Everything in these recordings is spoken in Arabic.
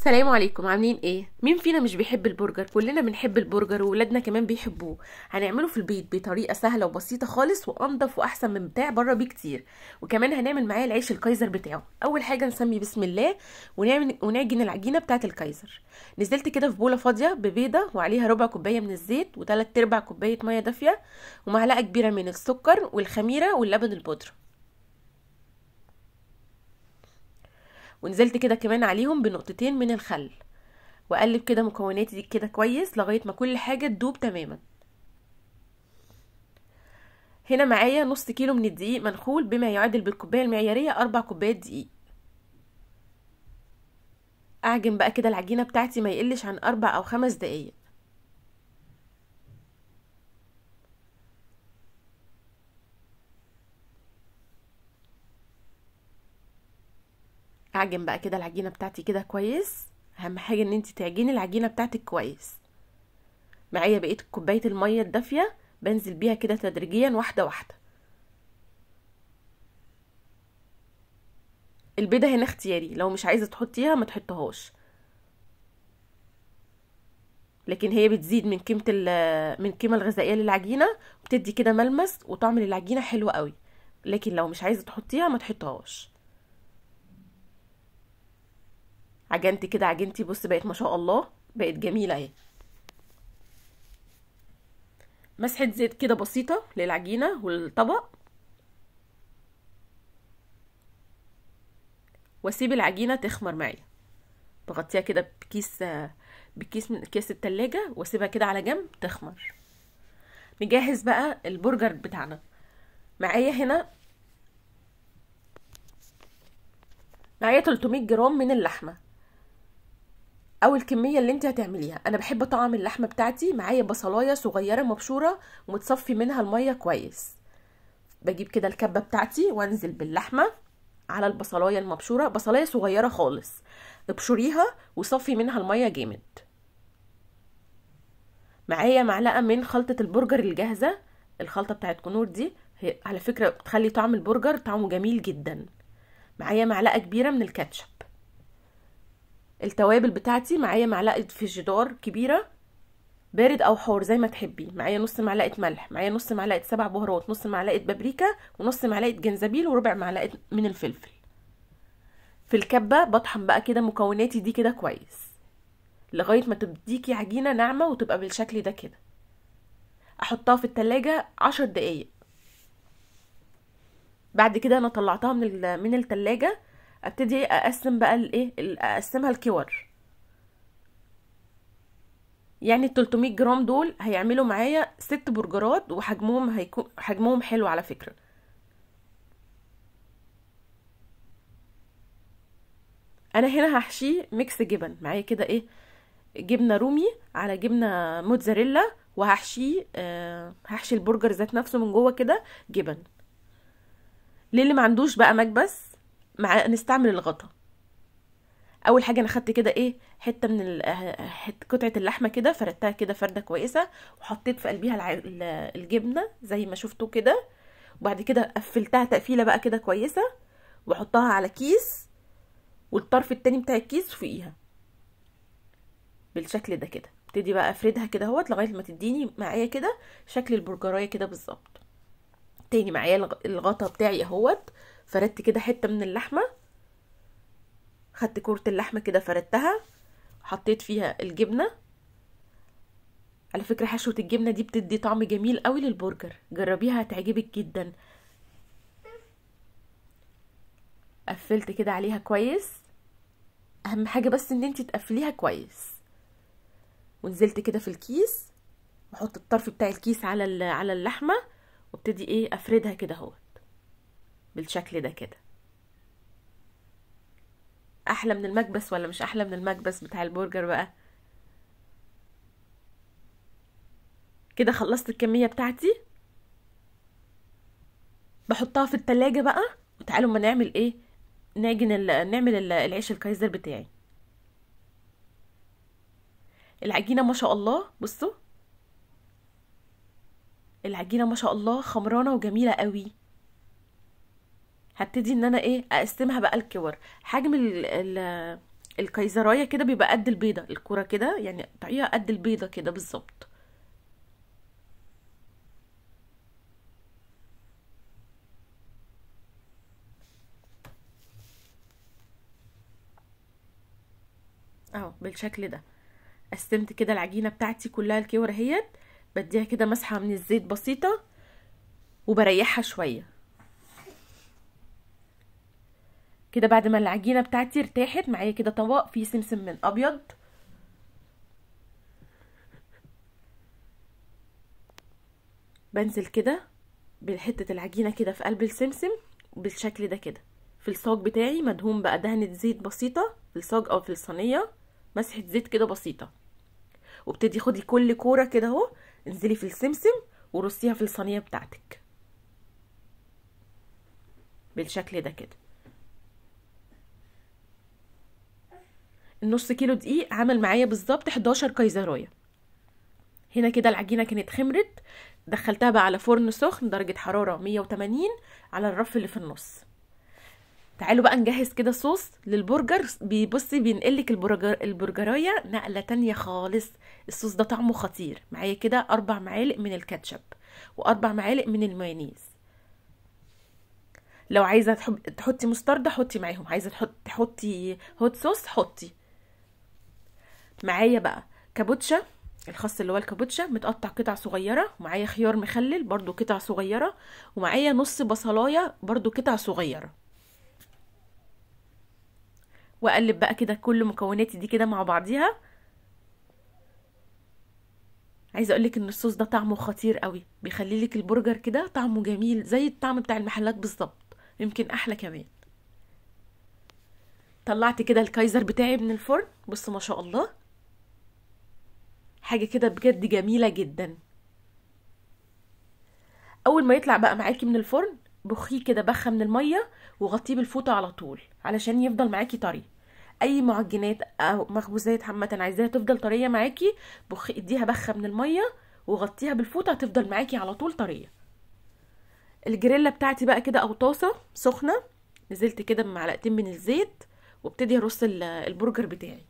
السلام عليكم، عاملين ايه؟ مين فينا مش بيحب البرجر؟ كلنا بنحب البرجر وولادنا كمان بيحبوه. هنعمله في البيت بطريقه سهله وبسيطه خالص وانضف واحسن من بتاع بره بكتير. وكمان هنعمل معاه العيش الكايزر بتاعه. اول حاجه نسمي بسم الله ونعجن العجينه بتاعه الكايزر. نزلت كده في بوله فاضيه ببيضه وعليها ربع كوبايه من الزيت وتلات ارباع كوبايه ميه دافيه ومعلقه كبيره من السكر والخميره واللبن البودره. ونزلت كده كمان عليهم بنقطتين من الخل، واقلب كده مكوناتي دي كده كويس لغايه ما كل حاجه تدوب تماما. هنا معايا نص كيلو من الدقيق منخول بما يعادل بالكوبايه المعياريه 4 كوبايات دقيق. اعجن بقى كده العجينه بتاعتي ما يقلش عن 4 أو 5 دقايق. اعجن بقى كده العجينه بتاعتي كده كويس. اهم حاجه ان انت تعجني العجينه بتاعتك كويس. معايا بقيه كوبايه الميه الدافيه بنزل بيها كده تدريجيا واحده واحده. البيضه هنا اختياري، لو مش عايزه تحطيها ما تحطهاش، لكن هي بتزيد من القيمه الغذائيه للعجينه، وبتدي كده ملمس وطعم للعجينه حلو قوي. لكن لو مش عايزه تحطيها ما تحطهاش. عجنتي كده عجنتي، بص بقت ما شاء الله، بقت جميله اهي. مسحه زيت كده بسيطه للعجينه والطبق، واسيب العجينه تخمر معايا. بغطيها كده بكيس من اكياس التلاجة واسيبها كده على جنب تخمر. نجهز بقى البرجر بتاعنا. معايا 300 جرام من اللحمه، او الكميه اللي انت هتعمليها. انا بحب طعم اللحمه بتاعتي. معايا بصلايه صغيره مبشوره ومتصفي منها الميه كويس. بجيب كده الكبه بتاعتي وانزل باللحمه على البصلايه المبشوره، بصلايه صغيره خالص، ابشريها وصفي منها الميه جامد. معايا معلقه من خلطه البرجر الجاهزه. الخلطه بتاعت كنور دي هي على فكره بتخلي طعم البرجر طعمه جميل جدا. معايا معلقه كبيره من الكاتشب. التوابل بتاعتي معايا معلقه فيجيدار كبيره، بارد او حار زي ما تحبي. معايا نص معلقه ملح، معايا نص معلقه سبع بهارات، نص معلقه بابريكا، ونص معلقه جنزبيل، وربع معلقه من الفلفل. في الكبه بطحن بقى كده مكوناتي دي كده كويس لغايه ما تديكي عجينه ناعمه وتبقى بالشكل ده كده. احطها في التلاجة 10 دقايق. بعد كده انا طلعتها من التلاجة، ابتدي اقسم بقى اقسمها الكور. يعني ال 300 جرام دول هيعملوا معايا 6 برجرات، وحجمهم هيكون حجمهم حلو على فكرة. انا هنا هحشيه ميكس جبن. معايا كده جبنة رومي على جبنة موتزاريلا، وهحشيه هحشي البرجر ذات نفسه من جوه كده جبن. للي ما عندوش بقى مكبس نستعمل الغطا. اول حاجه انا خدت كده حته من قطعه اللحمه كده، فردتها كده فرده كويسه، وحطيت في قلبيها الجبنه زي ما شفتوا كده. وبعد كده قفلتها تقفيله بقى كده كويسه، واحطها على كيس، والطرف التاني بتاع الكيس فوقيها بالشكل ده كده. ابتدي بقى افردها كده اهوت لغايه ما تديني معايا كده شكل البرجرايه كده بالظبط. تاني معايا الغطا بتاعي اهوت، فردت كده حته من اللحمه، خدت كورة اللحمة كده فردتها، حطيت فيها الجبنة. على فكرة حشوة الجبنة دي بتدي طعم جميل قوي للبرجر، جربيها هتعجبك جدا. قفلت كده عليها كويس. اهم حاجة بس ان انتي تقفليها كويس. ونزلت كده في الكيس، واحط الطرف بتاع الكيس على اللحمة، وابتدي افردها كده اهوت بالشكل ده كده. احلى من المكبس ولا مش احلى من المكبس بتاع البرجر بقى؟ كده خلصت الكمية بتاعتي، بحطها في التلاجة بقى. وتعالوا ما نعمل نعمل العيش الكايزر بتاعي. العجينة ما شاء الله، بصوا العجينة ما شاء الله خمرانة وجميلة قوي. هبتدي ان انا اقسمها بقى الكور. حجم الكيزرايه كده بيبقى قد البيضه، الكوره كده يعني قطعيها قد البيضه كده بالظبط. اهو بالشكل ده. قسمت كده العجينه بتاعتي كلها الكور اهيت، بديها كده مسحه من الزيت بسيطه وبريحها شويه كده. بعد ما العجينه بتاعتي ارتاحت معايا كده طبق فيه سمسم من ابيض، بنزل كده بحته العجينه كده في قلب السمسم بالشكل ده كده. في الصاج بتاعي مدهون بقى دهنه زيت بسيطه في الصاج او في الصينيه، مسحه زيت كده بسيطه. وابتدي خدي كل كوره كده اهو، انزلي في السمسم ورصيها في الصينيه بتاعتك بالشكل ده كده. النص كيلو دقيق عمل معايا بالظبط 11 كيزرايه. هنا كده العجينه كانت خمرت، دخلتها بقى على فرن سخن درجه حراره 180 على الرف اللي في النص. تعالوا بقى نجهز كده صوص للبرجر. بيبصي بينقلك البرجرايه نقله تانية خالص. الصوص ده طعمه خطير. معايا كده 4 معالق من الكاتشب و4 معالق من المايونيز. لو عايزه تحطي مستردة حطي معاهم، عايزه تحطي هوت صوص حطي. معايا بقى كابوتشا، الخس اللي هو الكابوتشا متقطع قطع صغيره، ومعايا خيار مخلل برضو قطع صغيره، ومعايا نص بصلايه برضو قطع صغيره. واقلب بقى كده كل مكوناتي دي كده مع بعضيها. عايزه اقولك ان الصوص ده طعمه خطير قوي، بيخلي لك البرجر كده طعمه جميل زي الطعم بتاع المحلات بالظبط، يمكن احلى كمان. طلعت كده الكايزر بتاعي من الفرن، بصوا ما شاء الله حاجه كده بجد جميله جدا. اول ما يطلع بقى معاكي من الفرن بخيه كده بخه من الميه وغطيه بالفوطه على طول علشان يفضل معاكي طري. اي معجنات او مخبوزات عامه عايزاها تفضل طريه معاكي، اديها بخه من الميه وغطيها بالفوطه هتفضل معاكي على طول طريه. الجريلا بتاعتي بقى كده او طاسه سخنه، نزلت كده بمعلقتين من الزيت وابتدي ارص البرجر بتاعي.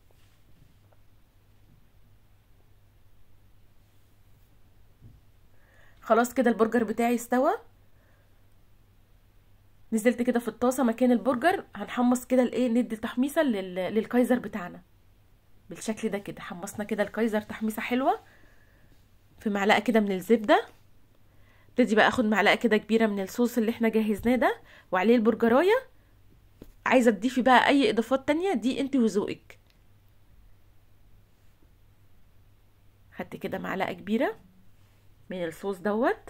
خلاص كده البرجر بتاعي استوى. نزلت كده في الطاسه مكان البرجر، هنحمص كده الايه، ندي تحميصه للكايزر بتاعنا بالشكل ده كده. حمصنا كده الكايزر تحميصه حلوه في معلقه كده من الزبده. ابتدي بقى اخد معلقه كده كبيره من الصوص اللي احنا جهزناه ده وعليه البرجرايه. عايزه تضيفي بقى اي اضافات تانية دي انت وذوقك. خدت كده معلقه كبيره من الصوص دوت،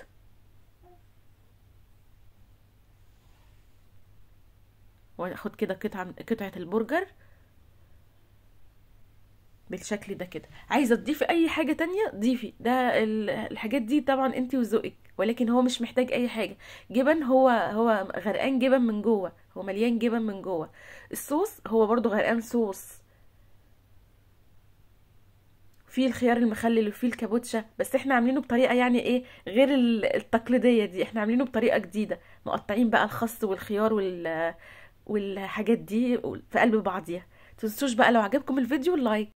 واخد كده قطعه البرجر بالشكل ده كده. عايزه تضيفي اي حاجه تانية ضيفي، ده الحاجات دي طبعا انت وذوقك، ولكن هو مش محتاج اي حاجه. جبن، هو غرقان جبن من جوه، هو مليان جبن من جوه. الصوص هو برضو غرقان صوص، في الخيار المخلل وفي الكابوتشا، بس احنا عاملينه بطريقه يعني ايه غير التقليديه دي، احنا عاملينه بطريقه جديده. مقطعين بقى الخس والخيار والحاجات دي في قلب بعضيها. متنسوش بقى لو عجبكم الفيديو لايك.